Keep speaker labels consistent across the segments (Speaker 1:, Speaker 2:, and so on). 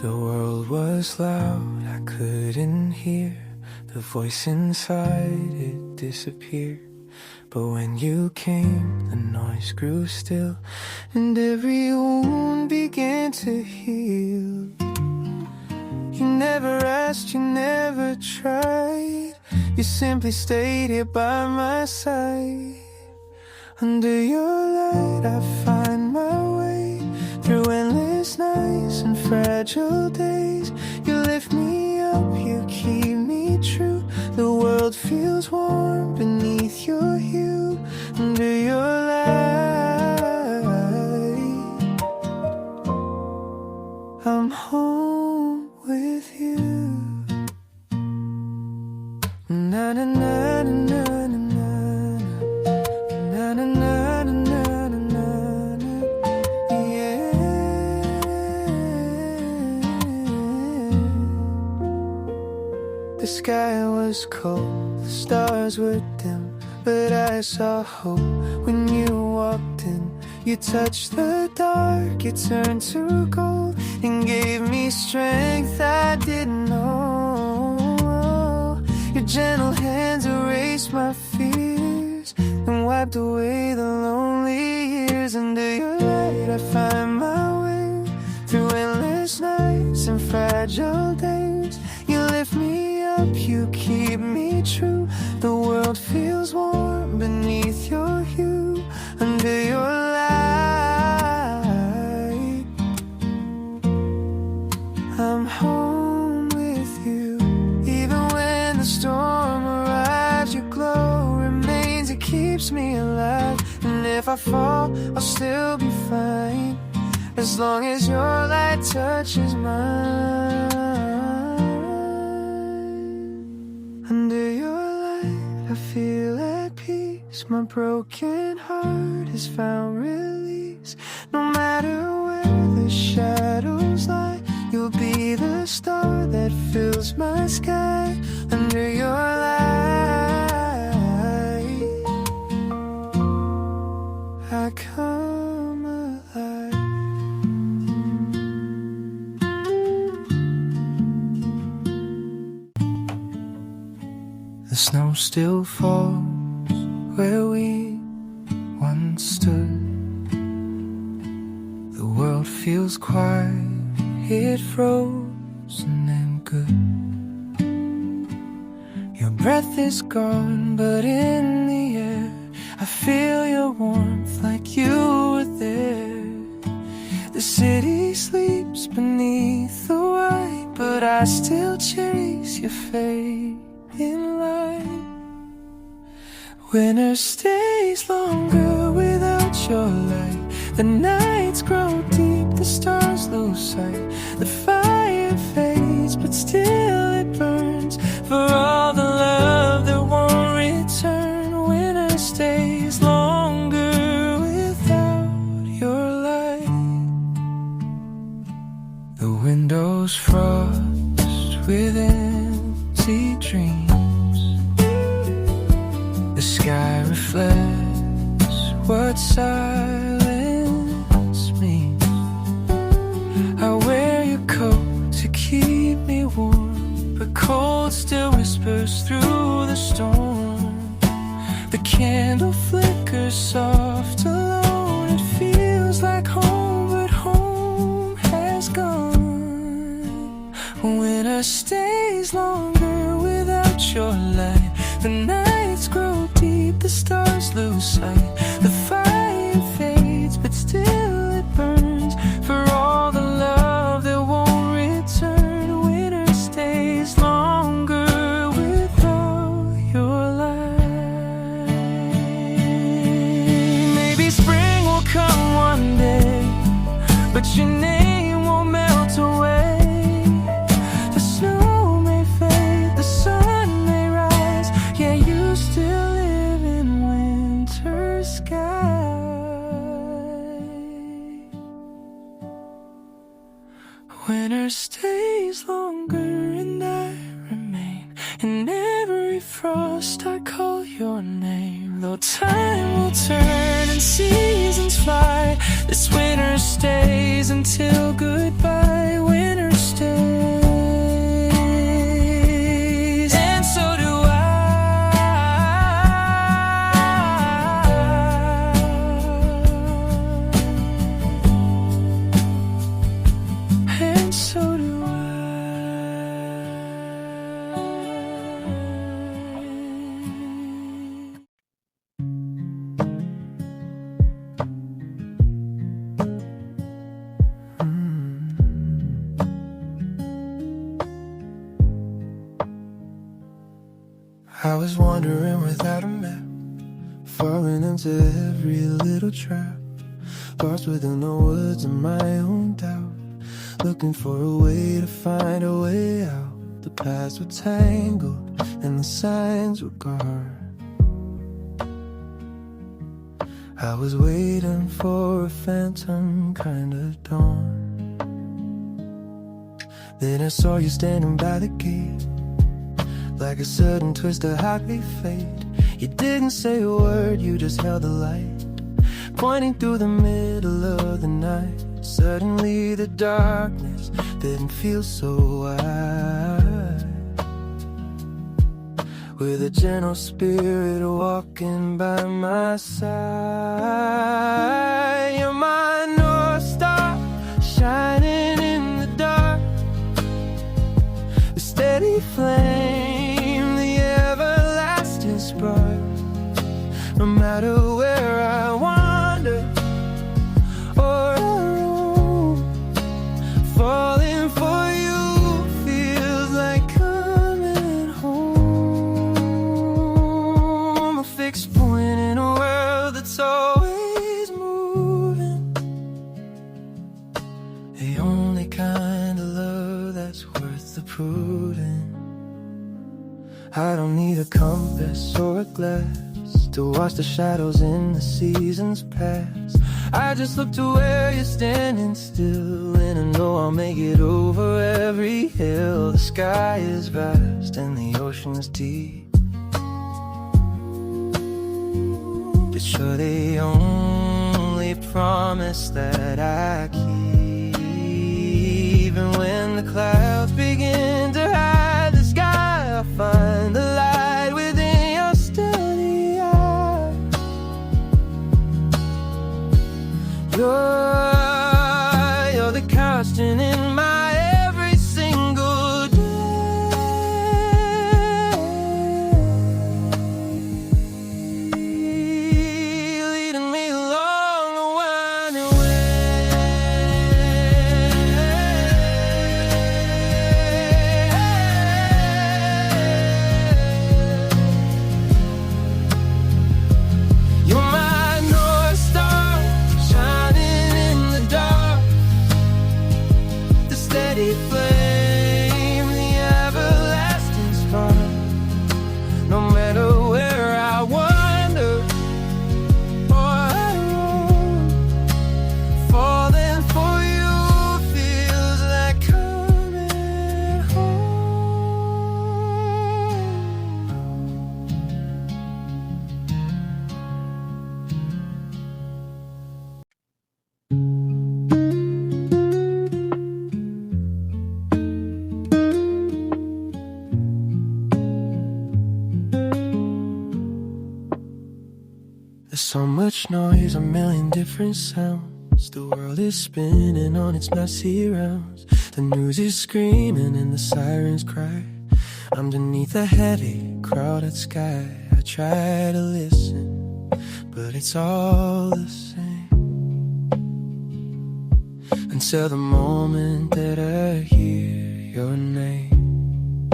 Speaker 1: The world was loud, I couldn't hear. The voice inside, it disappeared. But when you came, the noise grew still, and every wound began to heal. You never asked, you never tried. You simply stayed here by my side. Under your light I find my way through endless nights and fragile days. You lift me up, you keep me true. The world feels warm beneath your hue. Under your light I'm home with you. Na na na na na na na na na na na na. Yeah. The sky was cold, the stars were dim, but I saw hope when you walked in. You touched the dark, you turned to gold, and gave me strength I didn't know. Your gentle hands erased my fears and wiped away the lonely years. Under your light I find my way through endless nights and fragile days. You lift me up, you keep me true. The world feels warm beneath your hue. Under your light I'm home with you. Even when the storm arrives, your glow remains, it keeps me alive. And if I fall, I'll still be fine, as long as your light touches mine. Under your light I feel at peace. My broken heart has found release. No matter where the shadows lie, you'll be the star that fills my sky. Under your light I come alive. The snow still falls where we once stood. The world feels quiet, it frozen and good. Your breath is gone, but in the air I feel your warmth like you were there. The city sleeps beneath the white, but I still chase your fade in light. Winter stays longer without your light. The nights grow deep, the stars lose sight. The fire fades, but still it burns. For all the love that won't return. Winter stays longer without your light. The windows frost with empty dreams. The sky reflects what silence means. I wear your coat to keep me warm, but cold still whispers through the storm. The candle flickers soft alone. It feels like home, but home has gone. Winter stays longer without your light. The nights grow deep, the stars lose sight. The fire fades, but still it burns. For all the love that won't return. Winter stays longer without your light. Maybe spring will come one day, but your name won't melt away. The snow may fade, the sun may rise, yeah, you still live in winter sky. Winter stays longer and I remain. In every frost I call your name. Though time will turn and seasons fly, this winter stays until goodbye. Winter stays I was wandering without a map, falling into every little trap, lost within the woods of my own doubt, looking for a way to find a way out. The paths were tangled and the signs were gone. I was waiting for a phantom kind of dawn. Then I saw you standing by the gate, like a sudden twist of heartbeat fate. You didn't say a word, you just held the light, pointing through the middle of the night. Suddenly the darkness didn't feel so wide, with a gentle spirit walking by my side. You're my North Star, shining in the dark, the steady flame, the everlasting spark. No matter where I wander or I roam, falling for you feels like coming home. A fixed point in a world that's always moving, the only kind of love that's worth the proving. I don't need a compass or a glass to watch the shadows in the seasons pass. I just look to where you're standing still, and I know I'll make it over every hill. The sky is vast and the ocean is deep. It's sure the only promise that I keep. Even when the clouds begin to hide the sky, I'll find the light within your steady eyes. You're the constant in my every single day, leading me along the winding way. You're my North Star, shining in the dark, the steady flame, the everlasting spark. No matter where I wander or I roam, falling for you feels like coming home. There's so much noise, a million different sounds. The world is spinning on its messy rounds. The news is screaming and the sirens cry. Underneath a heavy, crowded sky, I try to listen, but it's all the same, until the moment that I hear your name.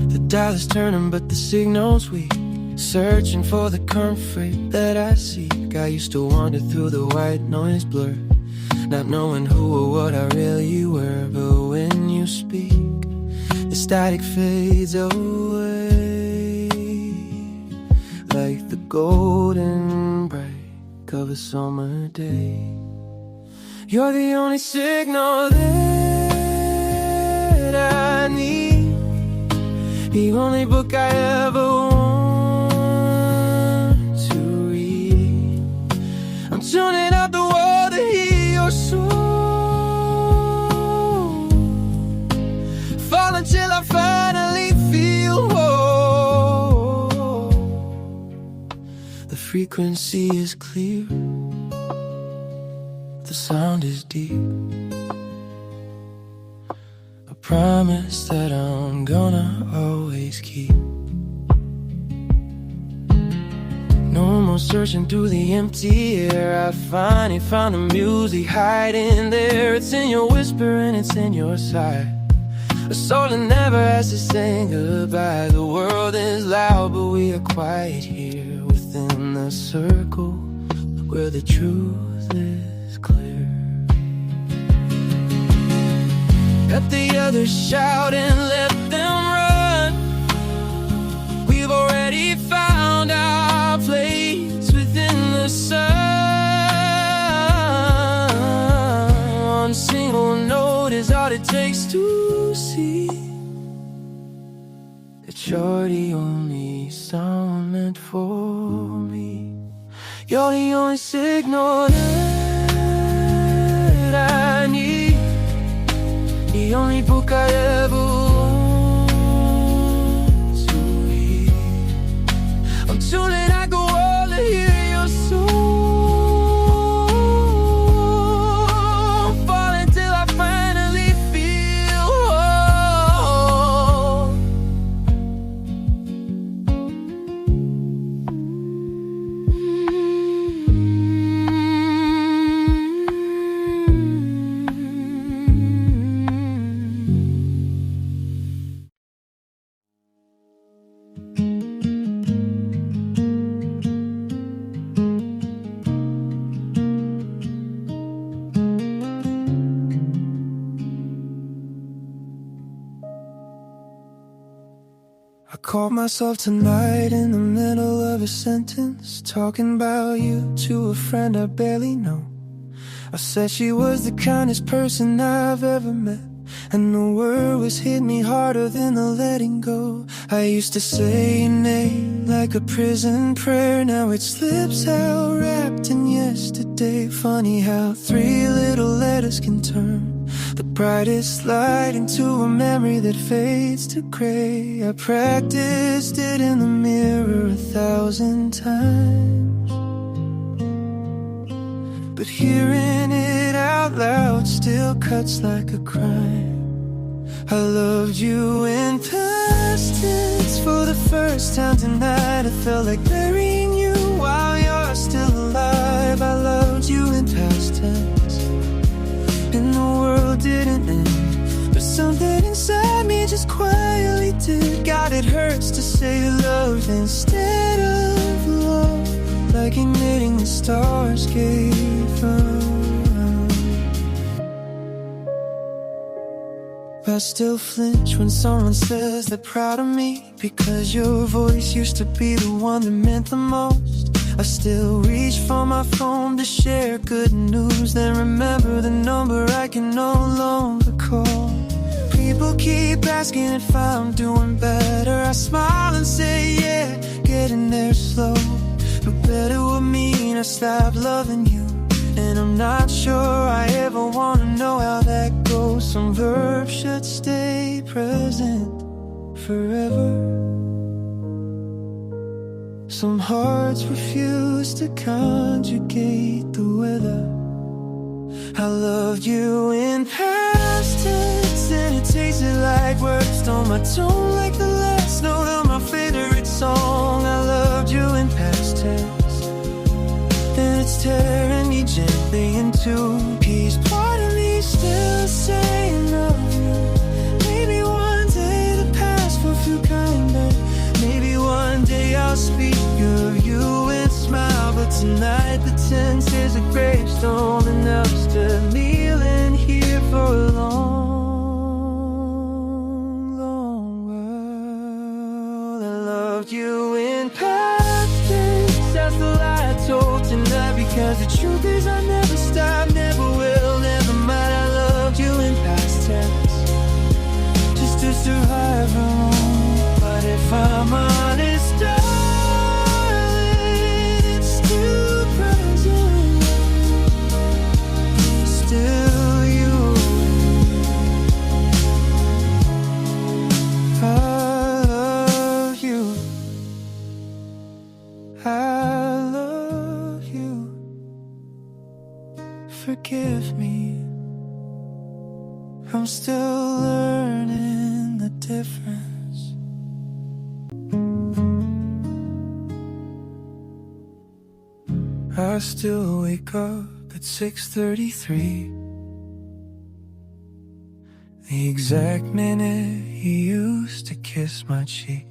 Speaker 1: The dial is turning but the signal's weak, searching for the comfort that I seek. I used to wander through the white noise blur, not knowing who or what I really were. But when you speak, the static fades away, like the golden break of a summer day. You're the only signal that I need, the only book I ever want to read. I'm tuning out the world to hear your soul, fall until I finally feel whole. The frequency is clear, the sound is deep, a promise that I'm gonna always keep. No more searching through the empty air, I finally found the music hiding there. It's in your whisper and it's in your sigh, A soul that never has to say goodbye. The world is loud, but we are quiet here within the circle where the truth is clear. Let the others shout and let them run. We've already found our place within the sun. One single note is all it takes to see that you're the only sound meant for me. You're the only signal that I need, the only book I ever want to read. I'm tuning, I go all to hear your soul, falling till I finally feel whole. I caught myself tonight in the middle of a sentence, talking about you to a friend I barely know. I said she was the kindest person I've ever met, and the word was hitting me harder than the letting go. I used to say your name like a prison prayer, now it slips out wrapped in yesterday. Funny how 3 little letters can turn the brightest light into a memory that fades to gray. I practiced it in the mirror 1,000 times, but hearing it out loud still cuts like a crime. I loved you in past tense for the first time tonight. I felt like burying you while you're still alive. I loved you in past tense, and the world didn't end, but something inside me just quietly did. God, it hurts to say love instead of love, like admitting the stars gave up. I still flinch when someone says they're proud of me, because your voice used to be the one that meant the most. I still reach for my phone to share good news, then remember the number I can no longer call. People keep asking if I'm doing better. I smile and say yeah, getting there slow, but better would mean I stopped loving you, and I'm not sure I ever wanna know how that goes. Some verbs should stay present forever. Some hearts refuse to conjugate the weather. I loved you in past tense, and it tasted like words on my tongue, like the last note of my favorite song. I loved you in past tense, and it's tearing me gently in 2 pieces. Part of me still saying love you. Maybe one day the past will feel kinder. Maybe one day I'll speak of you and smile, but tonight the tense is a gravestone, and I'm still kneeling here for a long, long while. I loved you in past tense, that's the lie I told tonight, because the truth is I never stop, never will, never mind. I loved you in past tense, just to survive alone. But if I'm honest, darling, it's still present, still you. I love you, I love you. Forgive me, I'm still learning the difference. I still wake up at 6:33. The exact minute you used to kiss my cheek,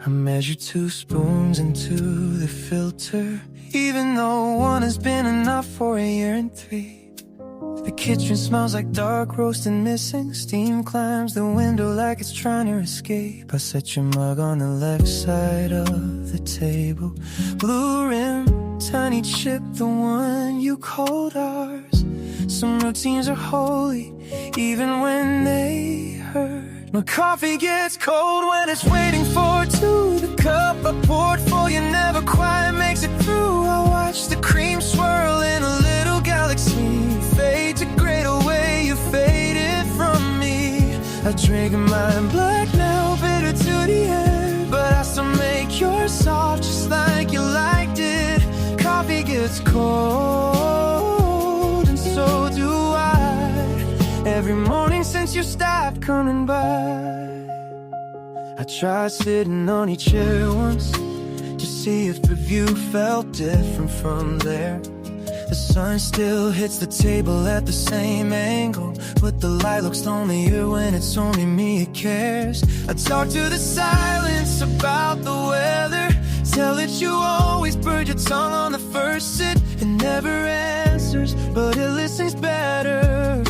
Speaker 1: I measured 2 spoons into the filter, even though 1 has been enough for 1 year and 3. The kitchen smells like dark roast and missing. Steam climbs the window like it's trying to escape. I set your mug on the left side of the table. Blue rim, tiny chip, the one you called ours. Some routines are holy, even when they hurt. My coffee gets cold when it's waiting for 2. The cup I poured for you never quite makes it through. I watch the cream swirl in a little galaxy, fade to grade away, you faded from me. I drink mine black now, bitter to the end, but I still make yours soft just like you liked it. Coffee gets cold, and so do I. Every morning since you stopped coming by, I tried sitting on each chair once to see if the view felt different from there. The sun still hits the table at the same angle, but the light looks lonelier when it's only me it cares. I talk to the silence about the weather, tell it you always bird your tongue on the first sit. It never answers, but it listens better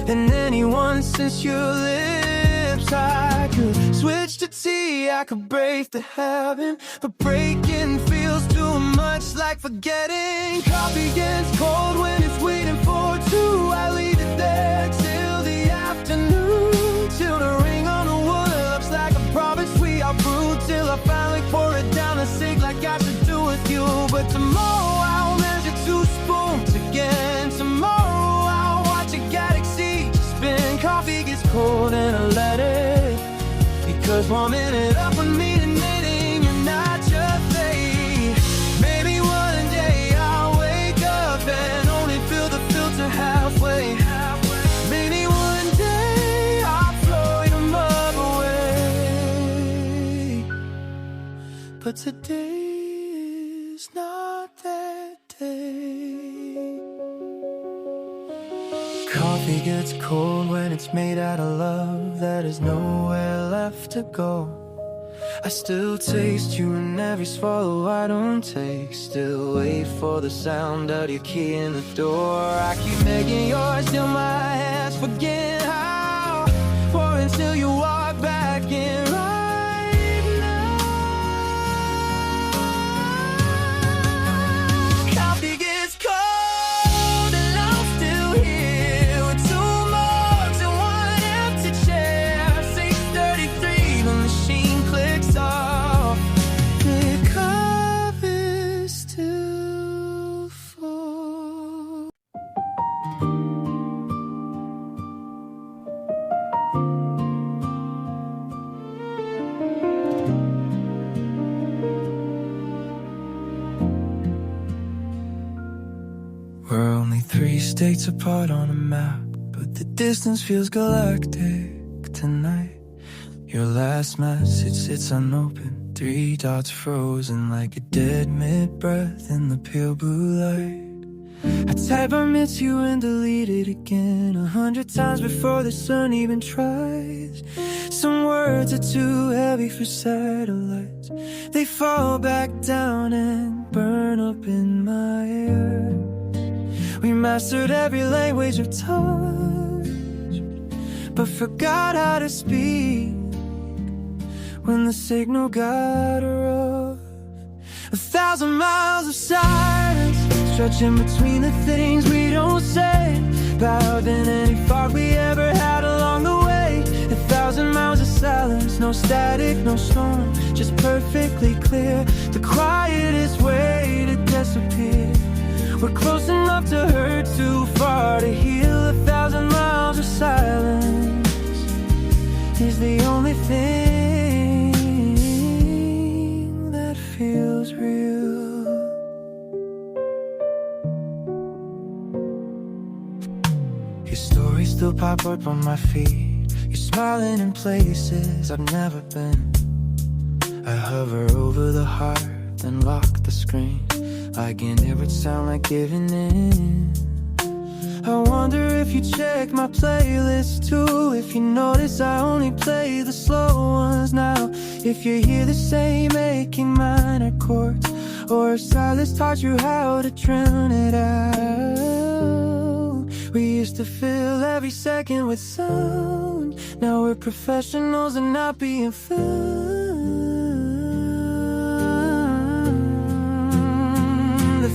Speaker 1: than anyone since your lips. I could switch to tea, I could break the habit, but breaking feels too much like forgetting. Coffee gets cold when it's waiting for 2. I leave it there till the afternoon, till the ring on the wood looks like a promise we are brewed, till I finally pour it down the sink like I should do with you. But tomorrow I'll measure 2 spoons again. Tomorrow I'll watch a galaxy spin. Coffee gets cold and I let it, because warming it up with me and knitting, you're not just fate. Maybe one day I'll wake up and only fill the filter halfway. Maybe one day I'll throw your mug away, but today's not that day. Coffee gets cold when it's made out of love. That is nowhere left to go. I still taste you in every swallow I don't take. Still wait for the sound of your key in the door. I keep making yours till my hands forget how, or until you walk back in right now. Coffee gets cold and I'm still here with 2 mugs and 1 empty chair. 6:33, the machine clicks off. The cup is still full. We're only 3 states apart on a map, but the distance feels galactic tonight. Your last message sits unopened, 3 dots frozen like a dead mid-breath in the pale blue light. I type I miss you and delete it again 100 times before the sun even tries. Some words are too heavy for satellites. They fall back down and burn up in my ear. We mastered every language of touch, but forgot how to speak when the signal got rough. 1,000 miles of silence stretching between the things we don't say, louder than any thought we ever had along the way. 1,000 miles of silence, no static, no storm, just perfectly clear. The quietest way to disappear. We're close enough to hurt, too far to heal. 1,000 miles of silence is the only thing that feels real. Your stories still pop up on my feed. You're smiling in places I've never been. I hover over the heart, then lock the screen. Like an it would sound like giving in. I wonder if you check my playlist too, if you notice I only play the slow ones now. If you hear the same aching minor chords, or if Silas taught you how to drown it out. We used to fill every second with sound. Now we're professionals and not being found.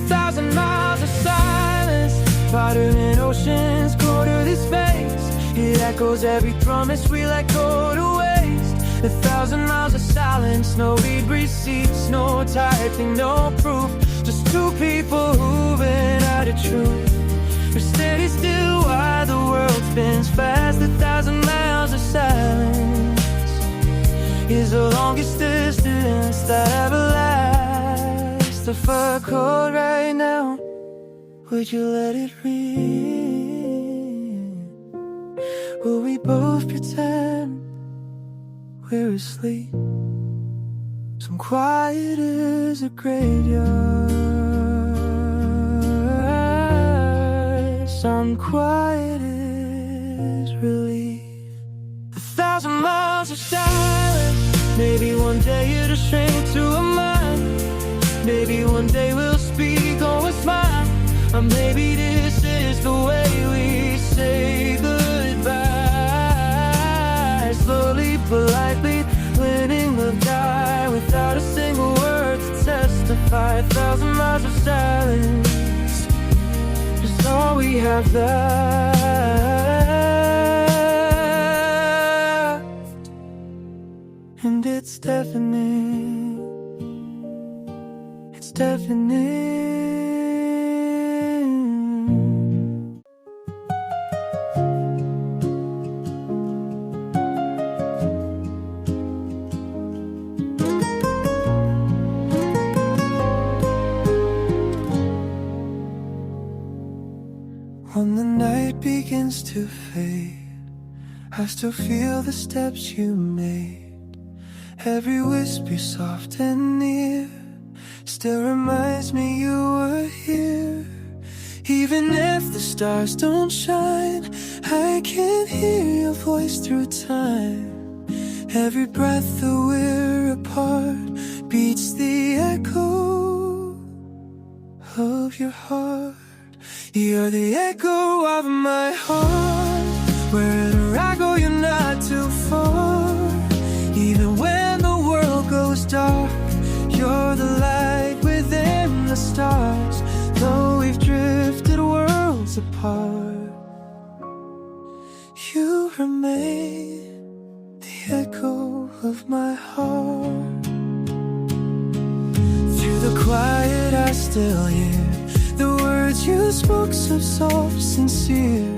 Speaker 1: 1,000 miles of silence, farther than oceans, colder than space. It echoes every promise we let go to waste. 1,000 miles of silence, no read receipts, no typing, no proof. Just two people moving out of truth. We're steady still while the world spins fast. 1,000 miles of silence is the longest distance that ever lasts. If I called right now, would you let it ring? Will we both pretend we're asleep? Some quiet as a graveyard, some quiet as relief. 1,000 miles of silence. Maybe one day it'll shrink to a mile. Maybe one day we'll speak or smile. Or maybe this is the way we say goodbye. Slowly, politely, letting love die without a single word to testify. 1,000 miles of silence is all we have left. And it's deafening. It's deafening. When the night begins to fade, I still feel the steps you made. Every whisper soft and near still reminds me you were here. Even if the stars don't shine, I can hear your voice through time. Every breath that we're apart beats the echo of your heart. You're the echo of my heart. Wherever I go, you're not too far. Even when the world goes dark, you're the light within the stars. Though we've drifted worlds apart, you remain the echo of my heart. Through the quiet I still hear the words you spoke, so soft, sincere.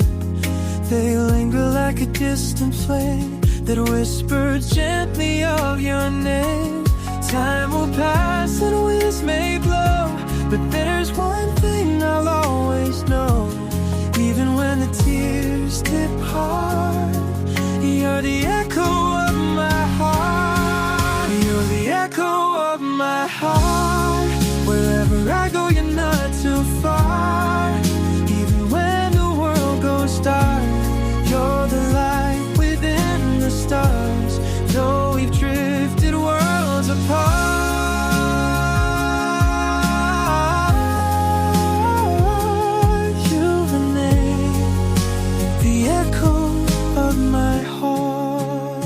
Speaker 1: They linger like a distant flame that whispered gently of your name. Time will pass and winds may blow, but there's one thing I'll always know. Even when the tears depart, you're the echo of my heart. You're the echo of my heart. Wherever I go, you're not too far. Even when the world goes dark, you're the light within the stars. Though we've drifted worlds apart, you remain the echo of my heart.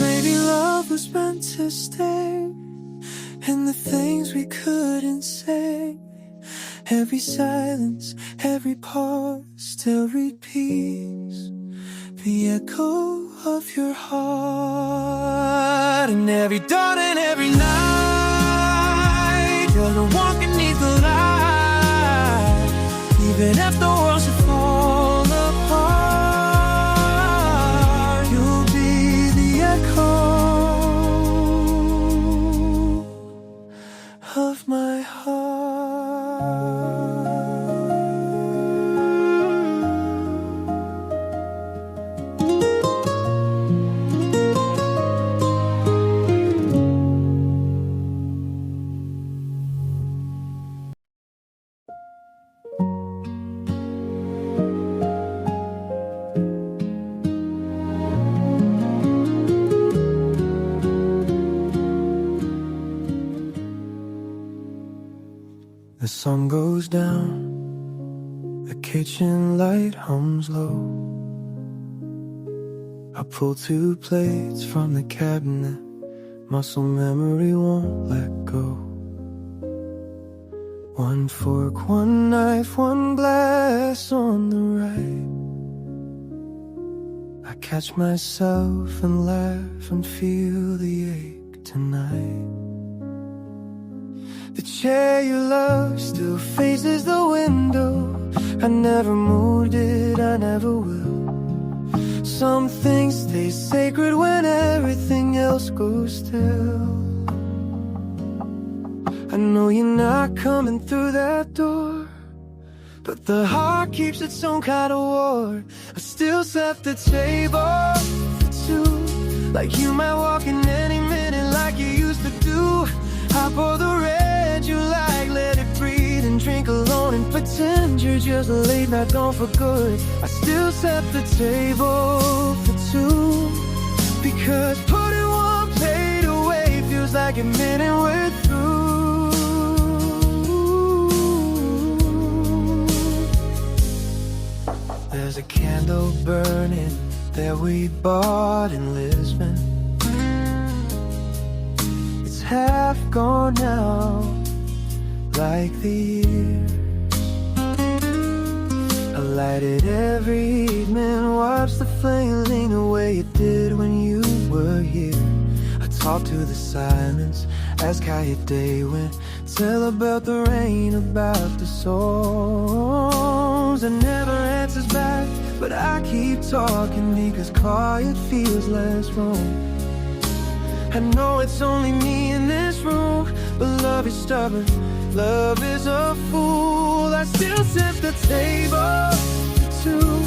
Speaker 1: Maybe love was meant to stay, and the things we couldn't say. Every silence, every pause still repeats the echo of your heart. And every dawn and every night, you're the one beneath the light. Even if the world should fall apart, you'll be the echo of my heart. sun goes down, the kitchen light hums low. I pull two plates from the cabinet, muscle memory won't let go. One fork, one knife, one glass on the right. I catch myself and laugh and feel the ache tonight. The chair you love still faces the window. I never moved it, I never will. Some things stay sacred when everything else goes still. I know you're not coming through that door, but the heart keeps its own kind of war. I still set the table for two, like you might walk in any minute like you used to do. I pour the red you like, let it breathe, and drink alone and pretend you're just a late night gone for good. I still set the table for two, because putting one plate away feels like admitting we're through. There's a candle burning that we bought in Lisbon. It's half gone now, like the years. I light it every evening, watch the flame lean away it did when you were here. I talk to the silence, ask how your day went, tell about the rain, about the songs. It never answers back, but I keep talking because quiet feels less wrong. I know it's only me in this room, but love is stubborn, love is a fool. I still set the table for two,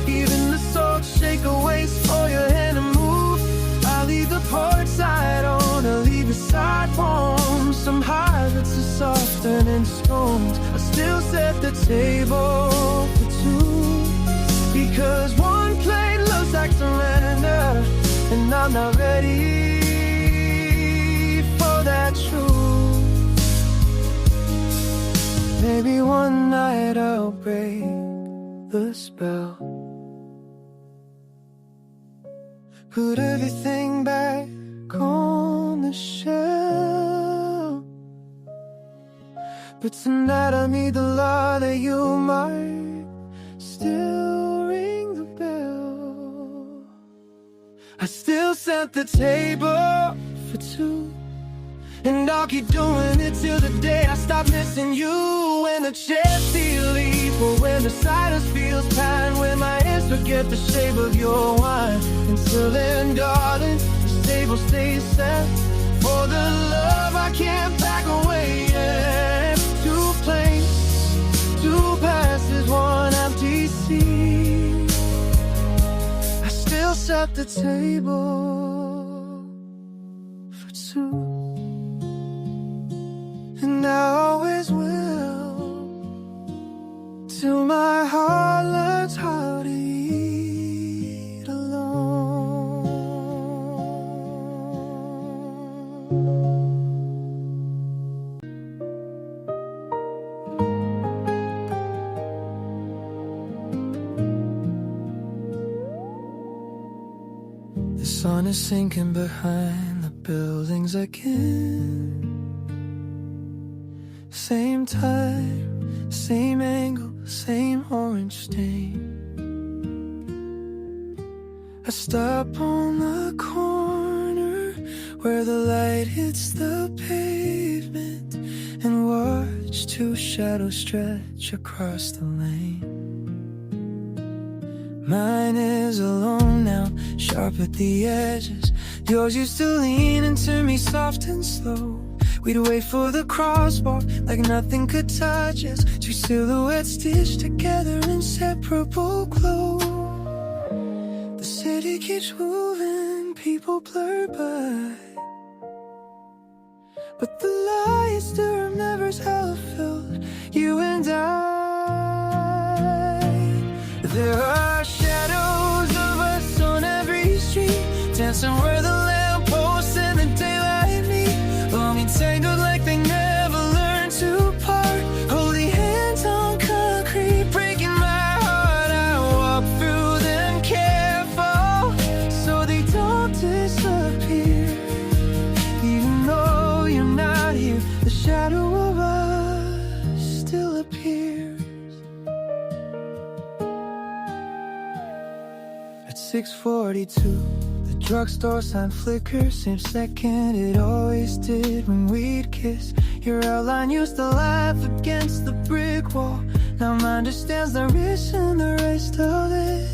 Speaker 1: even the salt shaker waits for your hand to move. I leave the porch side on, I leave the side warm. Some habits are softer than stones. I still set the table for two, because one plate looks like surrender, and I'm not ready for that truth. Maybe one night I'll break the spell, put everything back on the shelf. But tonight I need the law that you might still ring the bell. I still set the table for two, and I'll keep doing it till the day I stop missing you. When the chairs feel evil, when the silence feels pain, when my hands forget the shape of your wine. Until then, darling, this table stays set for the love I can't pack away yet. Two planes, two passes, one empty seat. I still set the table for two, and I always will, till my heart learns how to eat alone. The sun is sinking behind the buildings again. Same time, same angle, same orange stain. I stop on the corner where the light hits the pavement and watch two shadows stretch across the lane. Mine is alone now, sharp at the edges. Yours used to lean into me soft and slow. We'd wait for the crosswalk like nothing could touch us. Two silhouettes stitched together, inseparable glow. The city keeps moving, people blur by, but the light still remembers how it felt, you and I. There are shadows of us on every street, dancing where the lampposts and the daylight meet. Tangled like they never learned to part, holding 6:42. The drugstore sign flickers, same second it always did when we'd kiss. Your outline used to laugh against the brick wall. Now mine just stands there missing the rest of it.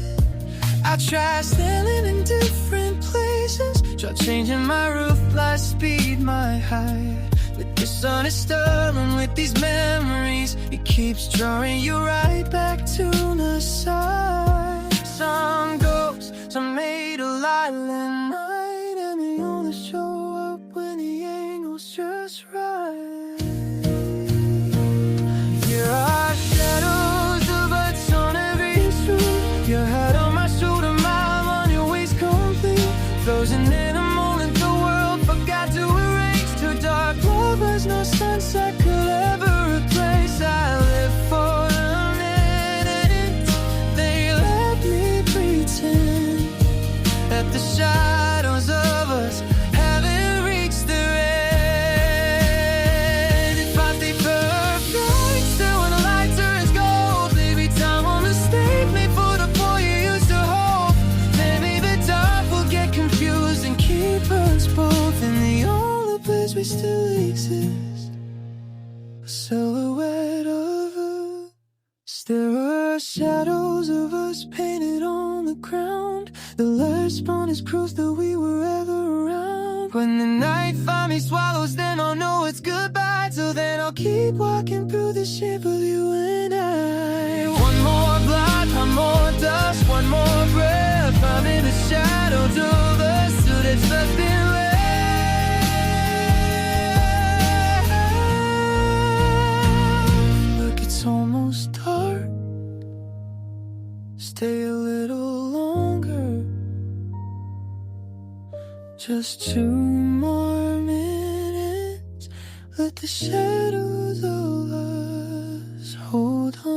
Speaker 1: I tried standing in different places, tried changing my roof, my speed, my height. But the sun is sterling with these memories. It keeps drawing you right back to the side. Sun goes, some made a lilac night, and they only show up when the angle's just right. Here are shadows of us on every street. Your head on my shoulder, mile on your waist complete. Frozen in a moment the world forgot to erase. Two dark lovers, no sunset could ever replace. I live for the minute they let me pretend that the shadows of us haven't reached their end. If I stay perfect, still when the light turns gold, maybe time will mistake me for the boy you used to hold. Maybe the dark will get confused and keep us both in the only place we still exist. A silhouette of us. There are shadows of us painted on the ground. The last honest cruise that we were ever around. When the night finally swallows, then I'll know it's goodbye. Till then I'll keep walking through the shape of you and I. One more blot, one more dust, one more breath. I'm in the shadows of us, so that's nothing left. Look, it's almost dark. Stay a little longer. Just 2 more minutes. Let the shadows of us hold on.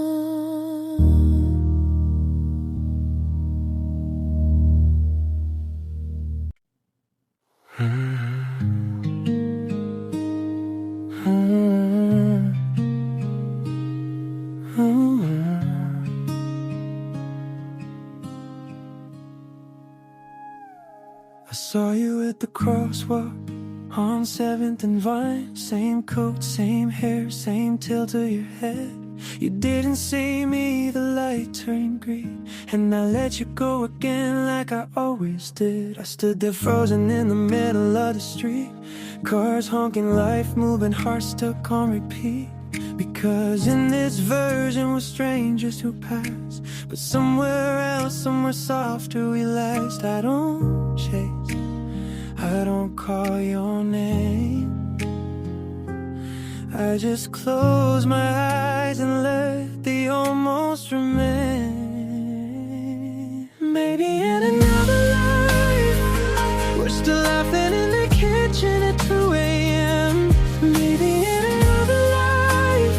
Speaker 1: I saw you at the crosswalk on 7th and Vine. Same coat, same hair, same tilt of your head. You didn't see me, the light turned green, and I let you go again like I always did. I stood there frozen in the middle of the street. Cars honking, life moving, heart stuck on repeat. Because in this version we're strangers who pass, but somewhere else, somewhere softer we last. I don't chase, I don't call your name. I just close my eyes and let the almost remain. Maybe in another life we're still laughing in the kitchen at 2 a.m. Maybe in another life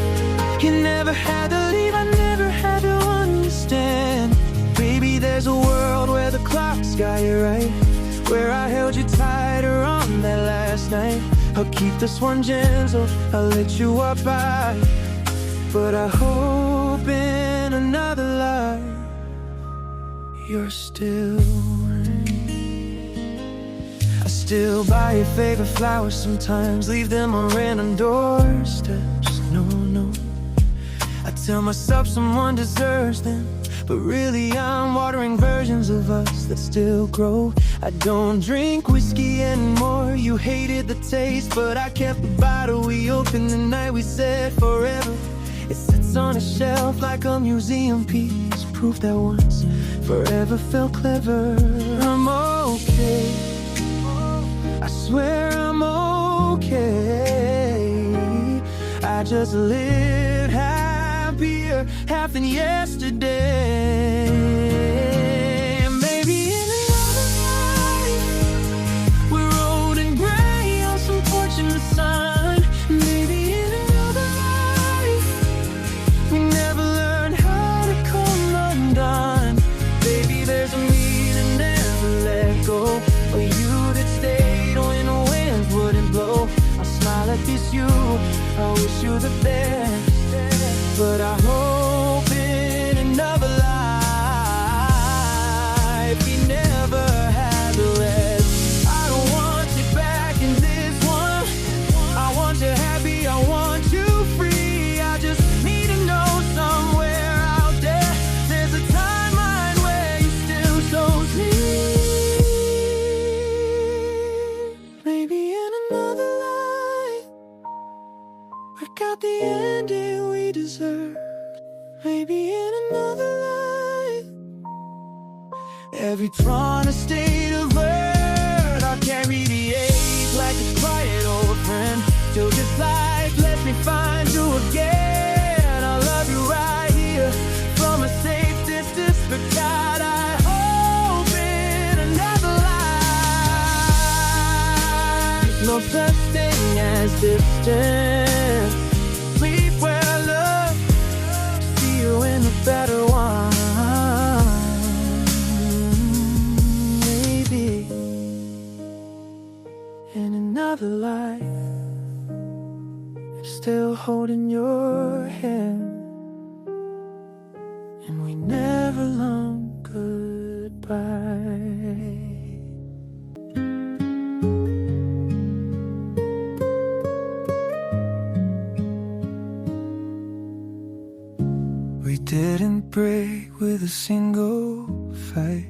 Speaker 1: you never had to leave, I never had to understand. Maybe there's a world where the clock's got you right, where I held you tighter on that last night. I'll keep this one gentle, I'll let you walk by. But I hope in another life you're still I still buy your favorite flowers sometimes, leave them on random doorsteps. No, I tell myself someone deserves them, but really I'm watering versions of us that still grow. I don't drink whiskey anymore, you hated the taste, but I kept the bottle we opened the night we said forever. It sits on a shelf like a museum piece, proof that once forever felt clever. I'm okay, I swear I'm okay. I just lived happier half than yesterday. Maybe in another life we're old and gray on some porch in the sun. Maybe in another life we never learned how to come undone. Maybe there's a me that never let go, or you that stayed when the wind wouldn't blow. I smile at this you, I wish you the best, but I hope in another life we never answer, maybe in another life. Every drawn a state of alert, I'll carry the ache like a quiet old friend. Till this life lets me find you again. I'll love you right here from a safe distance, but God, I hope in another life. There's no such thing as distance. Sleep where I love, see you in a better one. Maybe in another life, still holding your hand, and we never long goodbye. We didn't break with a single fight.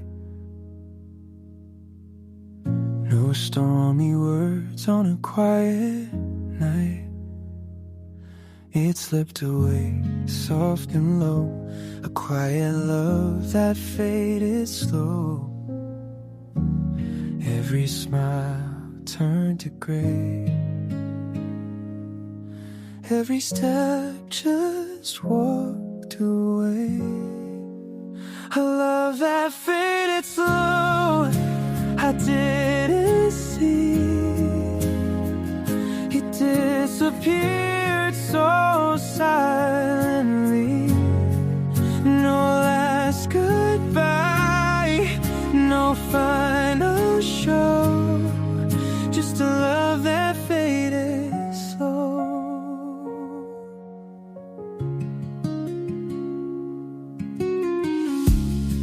Speaker 1: No stormy words on a quiet night. It slipped away, soft and low, a quiet love that faded slow. Every smile turned to gray. Every step just walked away. A love that faded slow, I didn't see. It disappeared so silently. No last goodbye, no final show, just a love that faded slow.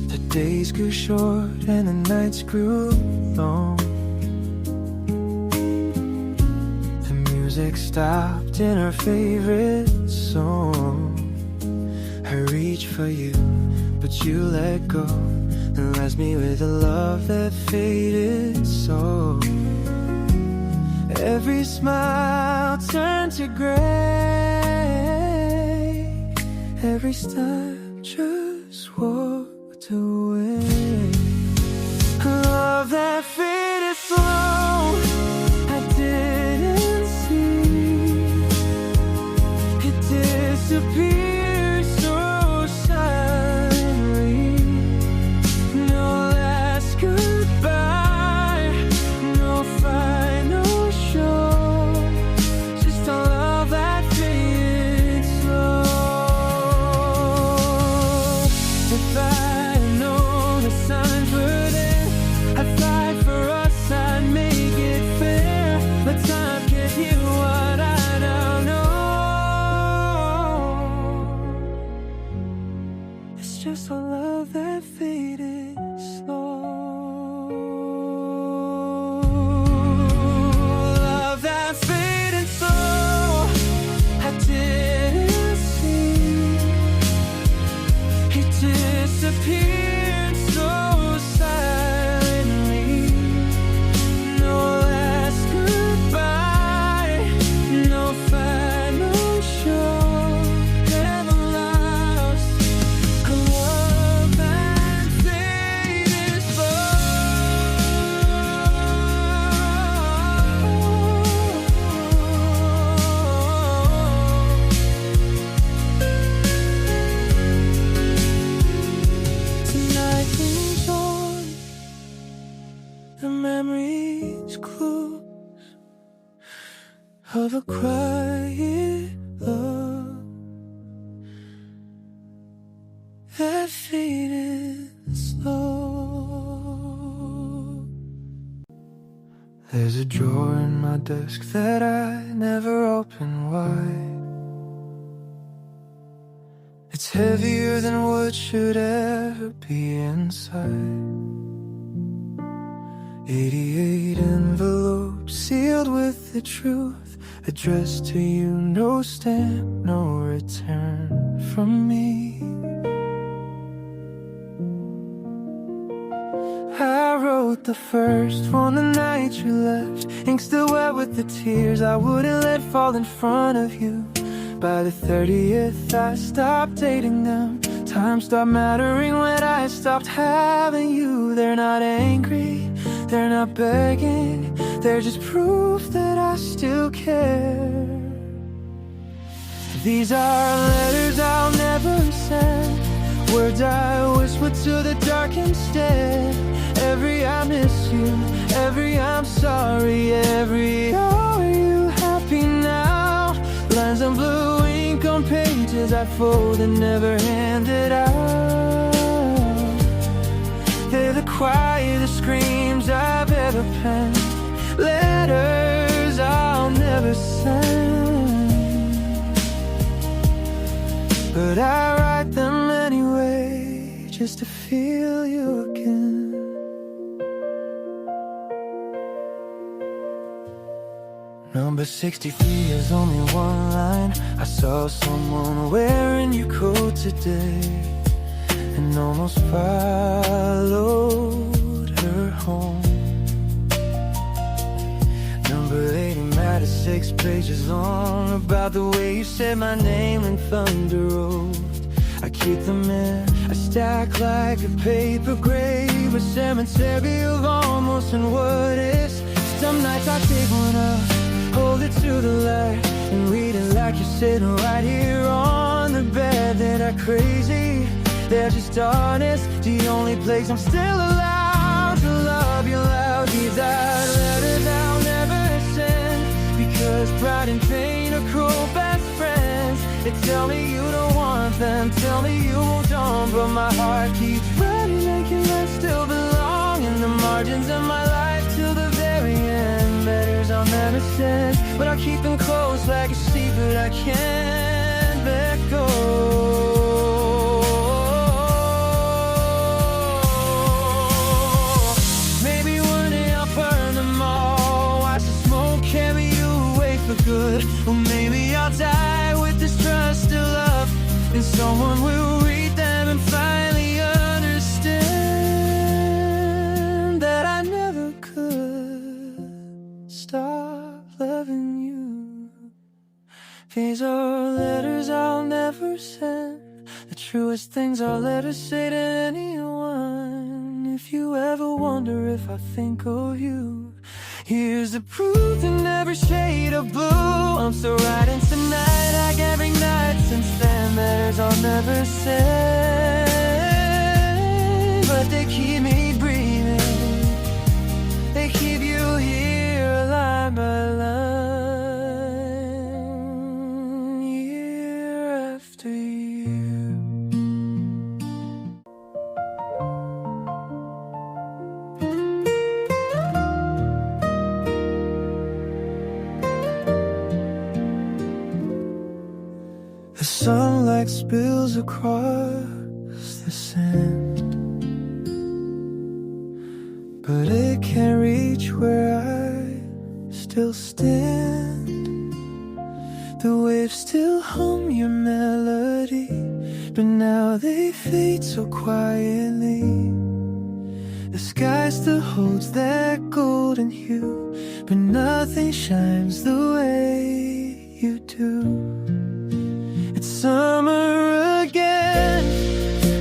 Speaker 1: The days grew short and the nights grew long. Music stopped in her favorite song. I reached for you, but you let go, and left me with a love that faded so. Every smile turned to gray. Every step just walked away. A love that faded slow, I didn't see. It disappeared so silently. No last goodbye, no final show, just a love that faded slow. If I had known the signs were there, I'd fight for us, I'd make it fair. But time can't heal what I now know. It's just a love that faded slow. Love that faded slow, I didn't see. It disappeared so silently. No last goodbye, no final show, never lost. A love that faded slow. Tonight is on, the memories close of a quiet love that faded slow. There's a drawer in my desk that I never open wide. It's heavier than what should ever be inside. 88 envelopes sealed with the truth, addressed to you, no stamp, no return from me. I wrote the first one the night you left, ink still wet with the tears I wouldn't let fall in front of you. By the 30th I stopped dating them. Time stopped mattering when I stopped having you. They're not angry, they're not begging, they're just proof that I still care. These are letters I'll never send, words I whisper to the dark instead. Every I miss you, every I'm sorry, every are you happy now? Lines of blue ink on pages I fold and never handed out. They're the quietest screams I've ever penned, letters I'll never send, but I write them anyway, just to feel you again. Number 63 is only one line. I saw someone wearing your coat today and almost followed her home. Number 80 matters 6 pages long, about the way you said my name in Thunder Road. I keep them in, I stack like a paper grave, a cemetery of almost and what is. Some nights I take one up, hold it to the light, and read it like you're sitting right here on the bed. They're not crazy, they're just honest, the only place I'm still allowed to love you loud. These are letters I'll never send, because pride and pain are cruel best friends. They tell me you don't want them, tell me you moved on, but my heart keeps running like your life still belong in the margins of my life till the very end. Letters I'll never send, but I'll keep them close like a secret I can't let go. Maybe one day I'll burn them all, watch the smoke carry you away for good. Or maybe I'll die with this trust still up, and someone will read them and finally understand that I never could stop loving you. These are letters I'll never send, the truest things I'll ever say to anyone. If you ever wonder if I think of you, here's the proof in every shade of blue. I'm still writing tonight like every night since then. Letters I'll never send, but they keep me breathing, they keep you here line by line, year after year. The sunlight spills across the sand, but it can't reach where I still stand. The waves still hum your melody, but now they fade so quietly. The sky still holds that golden hue, but nothing shines the way you do. It's summer again,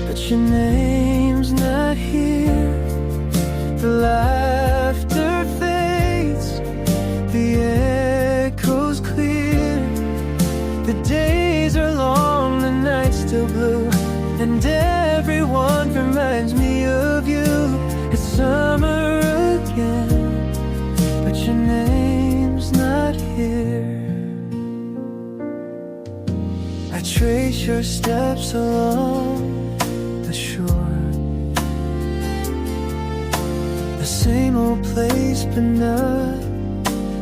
Speaker 1: but your name's not here. The laughter fades, the echoes clear. The days are long, the night's still blue, and everyone reminds me of you. It's summer again, but your name's not here. I trace your steps along the shore, the same old place but not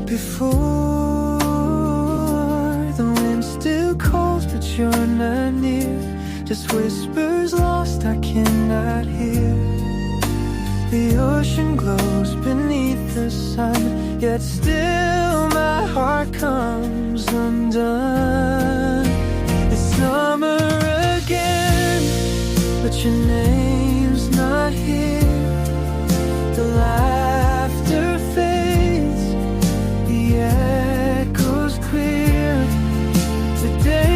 Speaker 1: before. The wind still calls but you're not near, just whispers lost I cannot hear. The ocean glows beneath the sun, yet still my heart comes undone. Summer again, but your name's not here. The laughter fades, the echoes clear. The day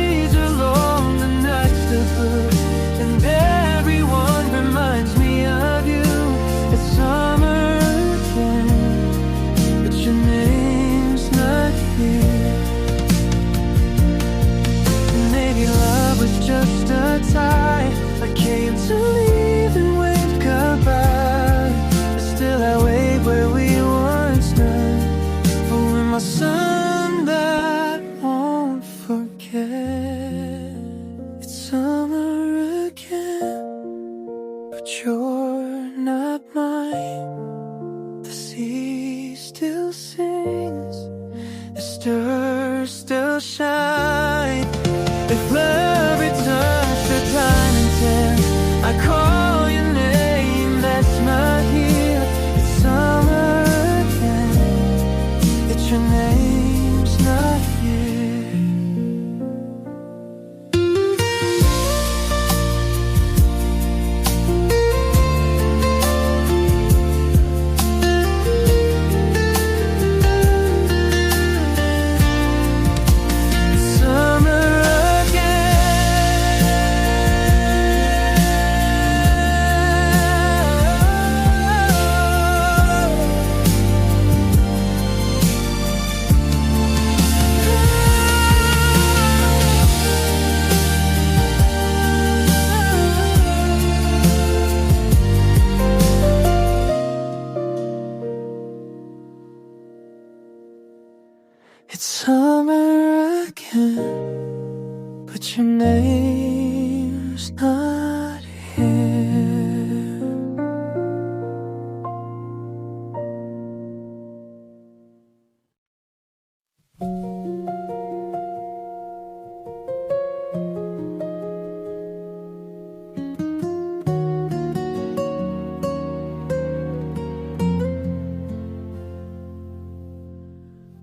Speaker 1: name's not here.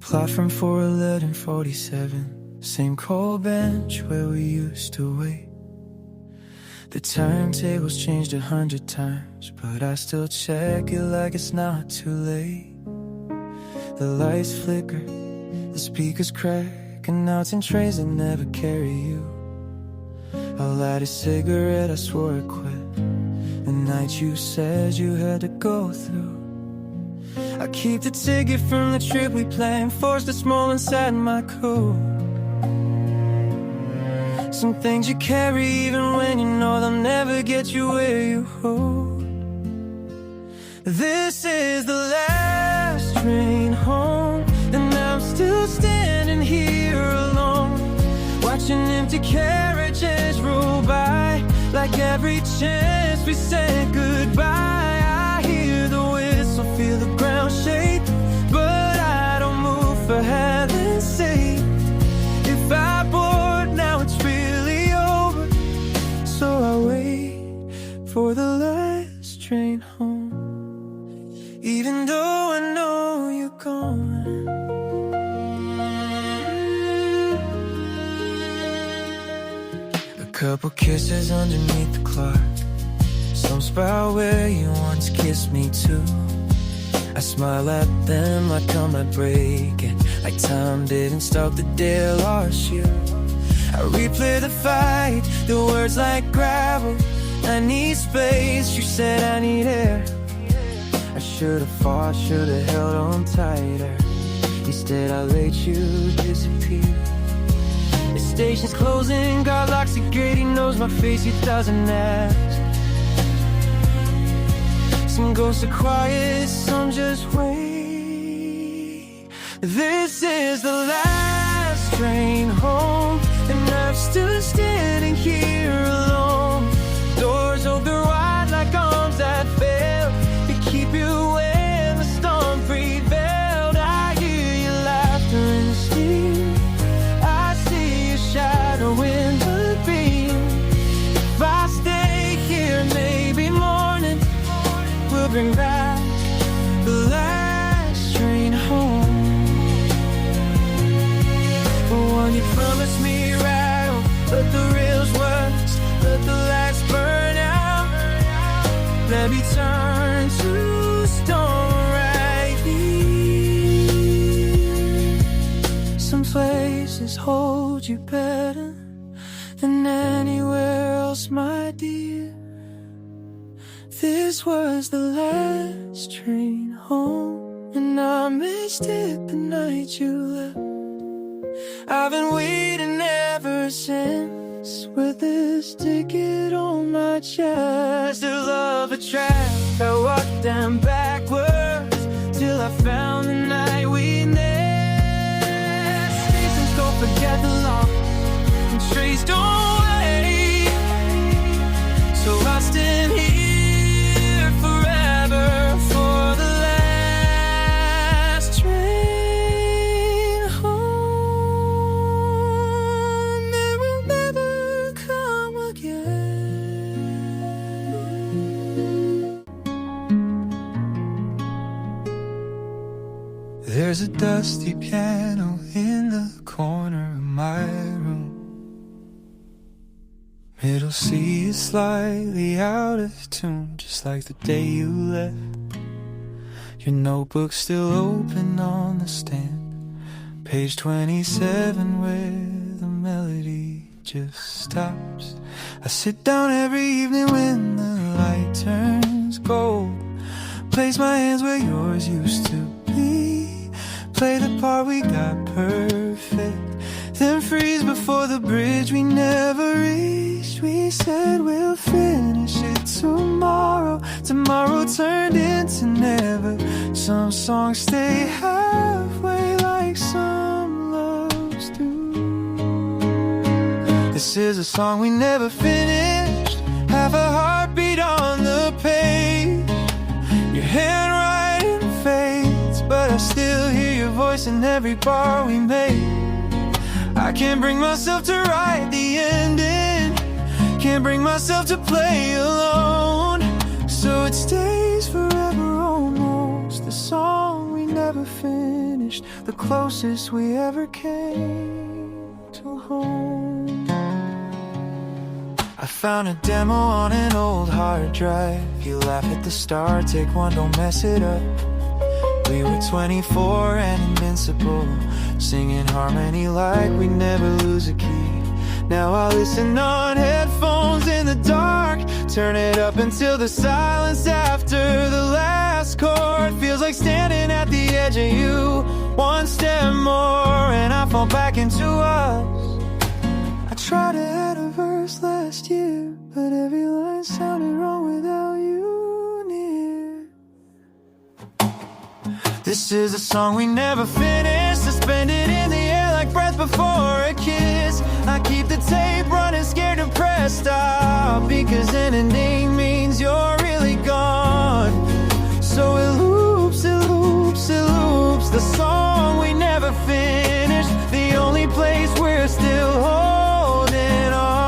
Speaker 1: Plot from 41147, same cold bench where we used to wait. The turntable's changed 100 times, but I still check it like it's not too late. The lights flicker, the speakers crack, and now 10 trays that never carry you. I light a cigarette, I swore I quit the night you said you had to go through. I keep the ticket from the trip we planned, forced a small inside my coat. Some things you carry even when you know they'll never get you where you hope. This is the last train home, and I'm still standing here alone, watching empty carriages roll by, like every chance we said goodbye. I hear the whistle, feel the ground shake, but I don't move for heaven's sake. If I board now, it's really over, so I wait for the last train home, even though I know you're gone. A couple kisses underneath the clock, some spot where you once kissed me too. I smile at them like I'm not breaking, like time didn't stop the day I lost you. I replay the fight, the words like gravel. I need space, you said I need air. I should've fought, should've held on tighter. Instead I let you disappear. The station's closing, God locks the gate. He knows my face, he doesn't ask. Some ghosts are quiet, some just wait. This is the last train home, and I'm still standing here alone. Doors open wide like arms that failed to keep you when the storm prevailed. I hear your laughter in the sleep, I see your shadow in the beam. If I stay here, maybe morning will bring back the last train home. The one you promised me right on, let the rails rust, let the lights burn out. Let me turn to stone right here. Some places hold you better than anywhere else, my dear. This was the last train home, and I missed it the night you left. I've been waiting ever since, with this ticket on my chest. To love a track, I walked down backwards till I found the night we met. Stations don't forget the law, and trains don't wait, so I stand here forever for the last train home that will never come again. There's a dusty piano in the corner of my room. Middle C is slightly out of tune, just like the day you left. Your notebook's still open on the stand, page 27 where the melody just stops. I sit down every evening when the light turns gold, place my hands where yours used to be, play the part we got perfect, then freeze before the bridge we never reached. We said we'll finish it tomorrow. Tomorrow turned into never. Some songs stay halfway like some loves do. This is a song we never finished. Have a heartbeat on the page. Your handwriting fades, but I still hear your voice in every bar we made. I can't bring myself to write the ending, can't bring myself to play alone, so it stays forever almost. The song we never finished, the closest we ever came to home. I found a demo on an old hard drive. You laugh at the start, take one, don't mess it up. We were 24 and invincible, singing harmony like we never lose a key. Now I listen on headphones in the dark, turn it up until the silence after the last chord feels like standing at the edge of you. One step more and I fall back into us. I tried to add a verse last year, but every line sounded wrong without you near. This is a song we never finished, suspended in the air like breath before a kiss. I keep the tape running, scared to press stop, because an ending means you're really gone. So it loops, it loops, it loops, the song we never finished, the only place we're still holding on.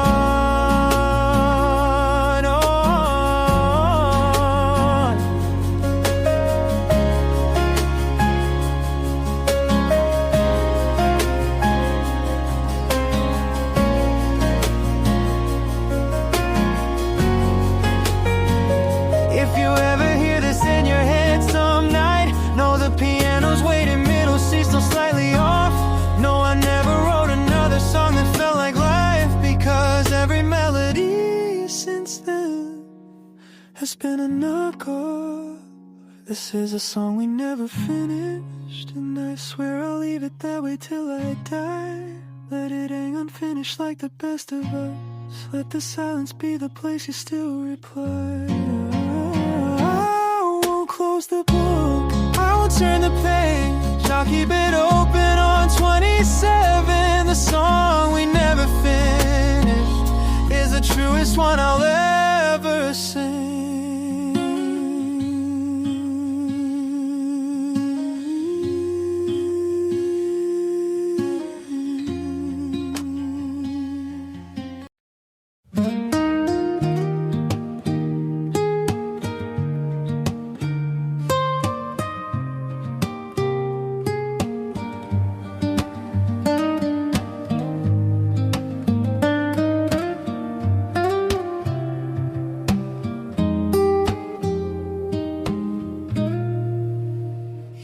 Speaker 1: If you ever hear this in your head some night, know the piano's waiting, middle C still slightly off. No, I never wrote another song that felt like life, because every melody since then has been a knockoff. This is a song we never finished, and I swear I'll leave it that way till I die. Let it hang unfinished like the best of us. Let the silence be the place you still reply. I won't close the book, I won't turn the page, I'll keep it open on 27. The song we never finished is the truest one I'll ever sing.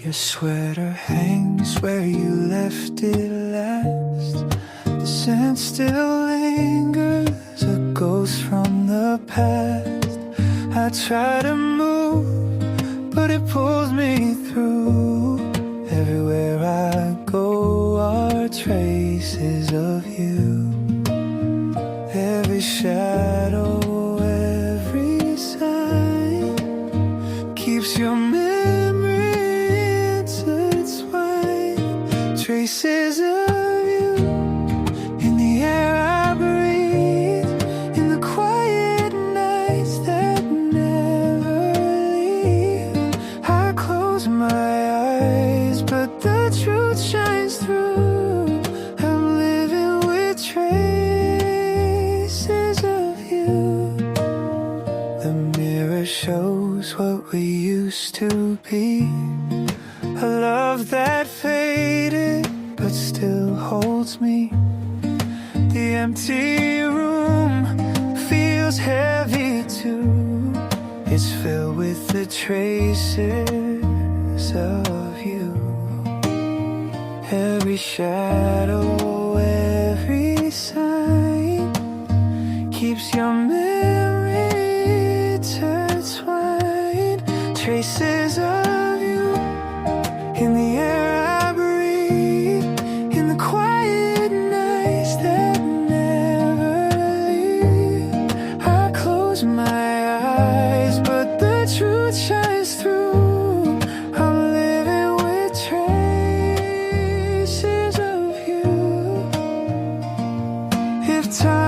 Speaker 1: Your sweater hangs where you left it last. The scent still lingers, a ghost from the past. I try to move, but it pulls me through. Everywhere I go are traces of you. Every shadow, every sign keeps your traces of you in the air I breathe, in the quiet nights that never leave. I close my eyes, but the truth shines through. I'm living with traces of you. The mirror shows what we used to be, a love that faded but still holds me. The empty room feels heavy too. It's filled with the traces of you. Every shadow, every sign keeps your memory intertwined. Traces of you in the air I breathe, in the quiet nights that never leave. I close my eyes, but the truth shines through. I'm living with traces of you. If time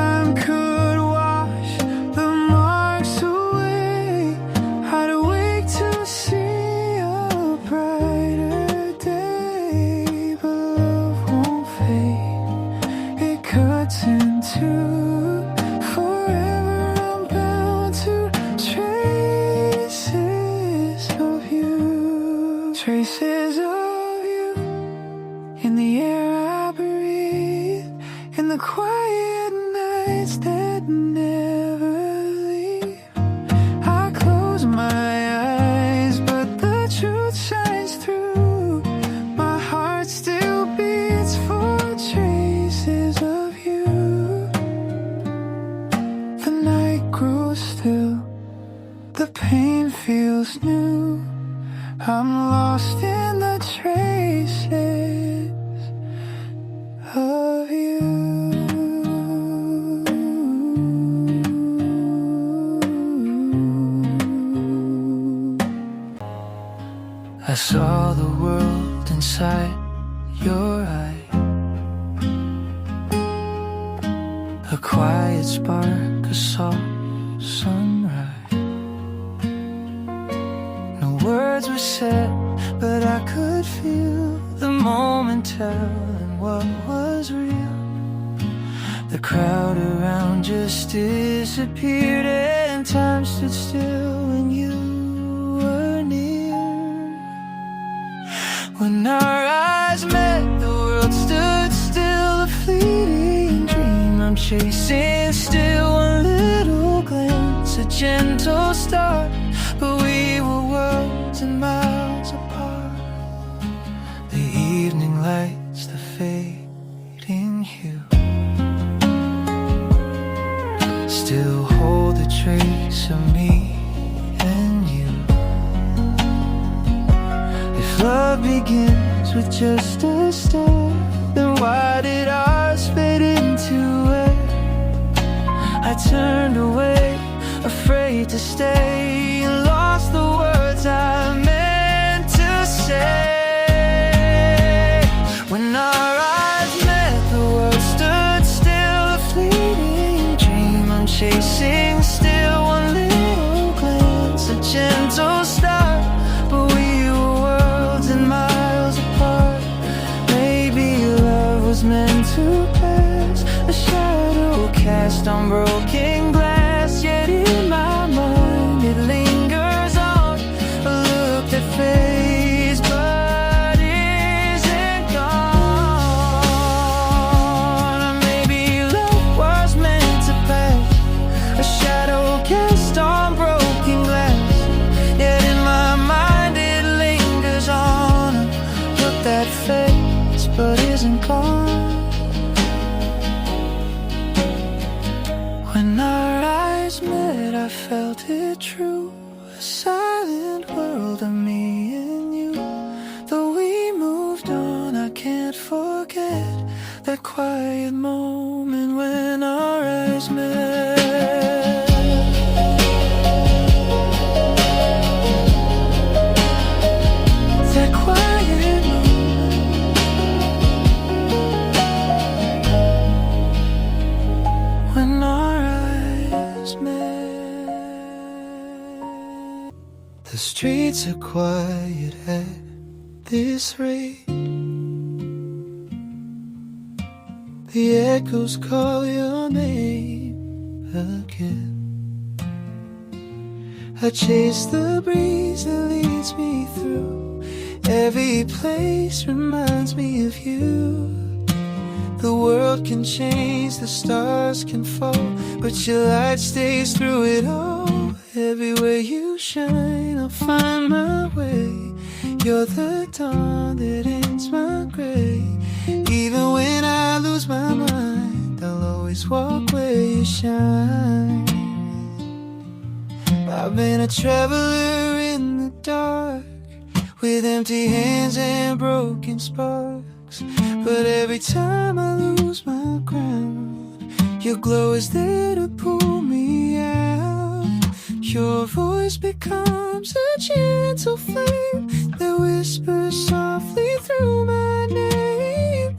Speaker 1: still, the pain feels new. I'm lost in the traces of you. I saw the world inside your eye, a quiet spark, a soft sunrise. No words were said, but I could feel the moment telling what was real. The crowd around just disappeared and time stood still when you were near. When our eyes met, the world stood still, a fleeting dream I'm chasing still. One little glance, a gentle start, but we were worlds and miles apart. The evening lights, the fading hue, still hold a trace of me and you. If love begins with just a step, then why did ours fade into air? I turned away, afraid to stay, and lost the words I meant to say. When our eyes met, the world stood still, a fleeting dream I'm chasing still. One little glance, a gentle start, but we were worlds and miles apart. Maybe love was meant to pass, a shadow cast on broken glass. Yet in my mind it lingers on, a look that fades but isn't gone. Or maybe love was meant to pass, a shadow cast on broken glass. Yet in my mind it lingers on, a look that fades but isn't gone. When our eyes met, I felt it true, a silent world of me and you. Though we moved on, I can't forget that quiet moment when our eyes met. That quiet moment when our eyes met. The streets are quiet at this rate, the echoes call your name again. I chase the breeze that leads me through, every place reminds me of you. The world can change, the stars can fall, but your light stays through it all. Everywhere you shine, I'll find my way. You're the dawn that ends my gray. Even when I lose my mind, I'll always walk where you shine. I've been a traveler in the dark, with empty hands and broken sparks. But every time I lose my ground, your glow is there to pull me out. Your voice becomes a gentle flame that whispers softly through my name.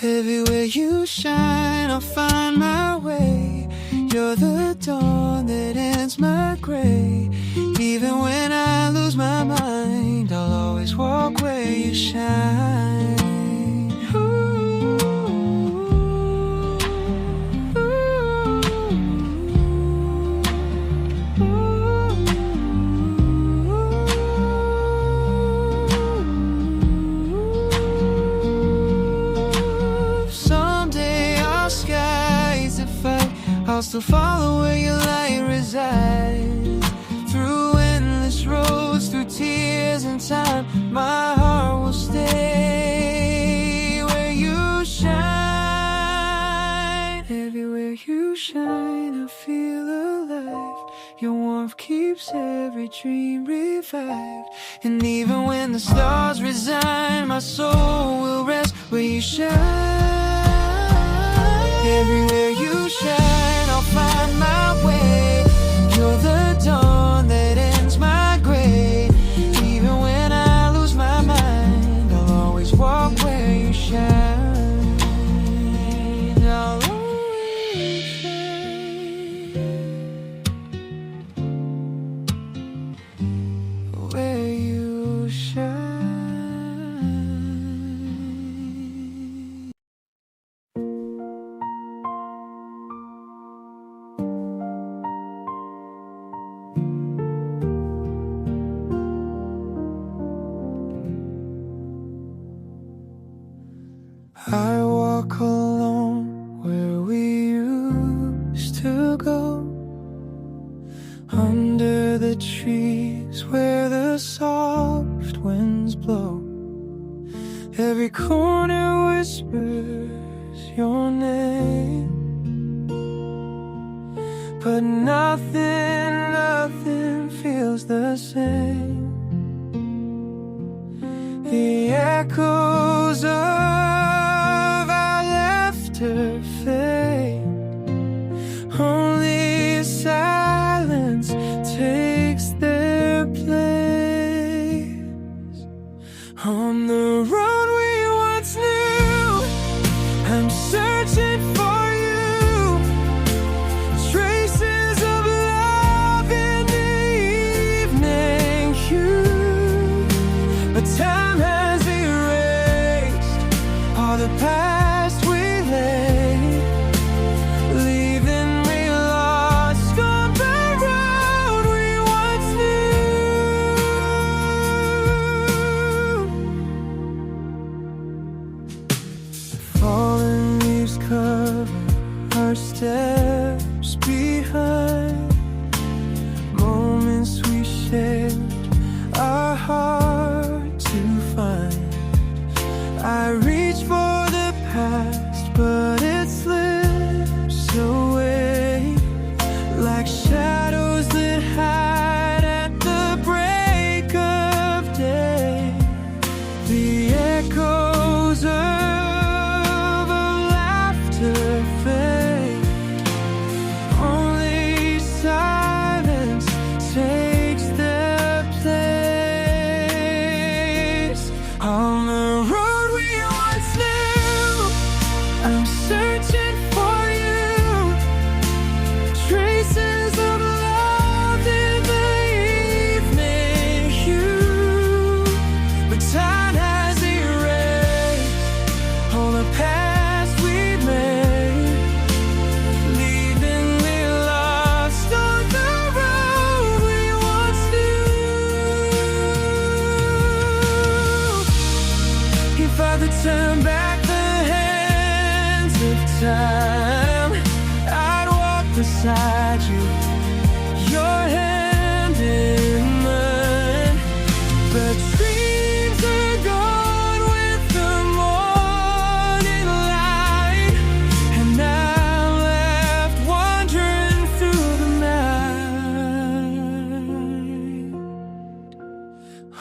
Speaker 1: Everywhere you shine, I'll find my way. You're the dawn that ends my gray. Even when I lose my mind, I'll always walk where you shine. I'll still follow where your light resides. Through endless roads, through tears and time, my heart will stay where you shine. keeps every dream revived. And even when the stars resign, my soul will rest where you shine. Everywhere you shine, I'll find my way. You're the dawn that ends my gray. Even when I lose my mind, I'll always walk where you shine. I'll always shine where you shine. I walk alone where we used to go, under the trees where the soft winds blow. Every corner whispers your name, but nothing feels the same. The echoes of fade, only silence takes their place. On the road we once knew, I'm searching for you. Traces of love in the evening hue, but time has erased all the past we leaving me lost on the road we once knew. Fallen leaves cover our steps behind, moments we shared are hard to find. I reach for the past, but it slips away like shadows that hide at the break of day. The echoes of laughter fade, only silence takes their place. On the road we once knew, I'm searching for you. Traces of love in the evening hue, but time has erased all the past we made, leaving me lost on the road we once knew. If I could turn back the hands of time, I'd walk beside you, your hand in mine. But dreams are gone with the morning light, and I'm left wandering through the night.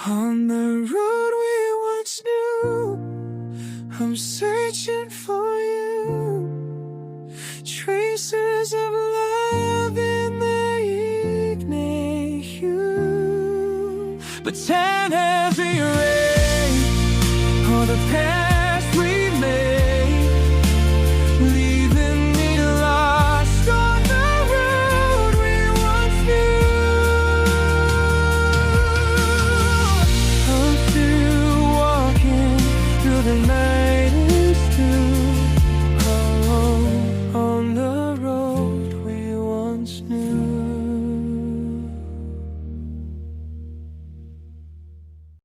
Speaker 1: On the road we once knew, I'm searching for you. Traces of love in the evening hue, but time has erased all the past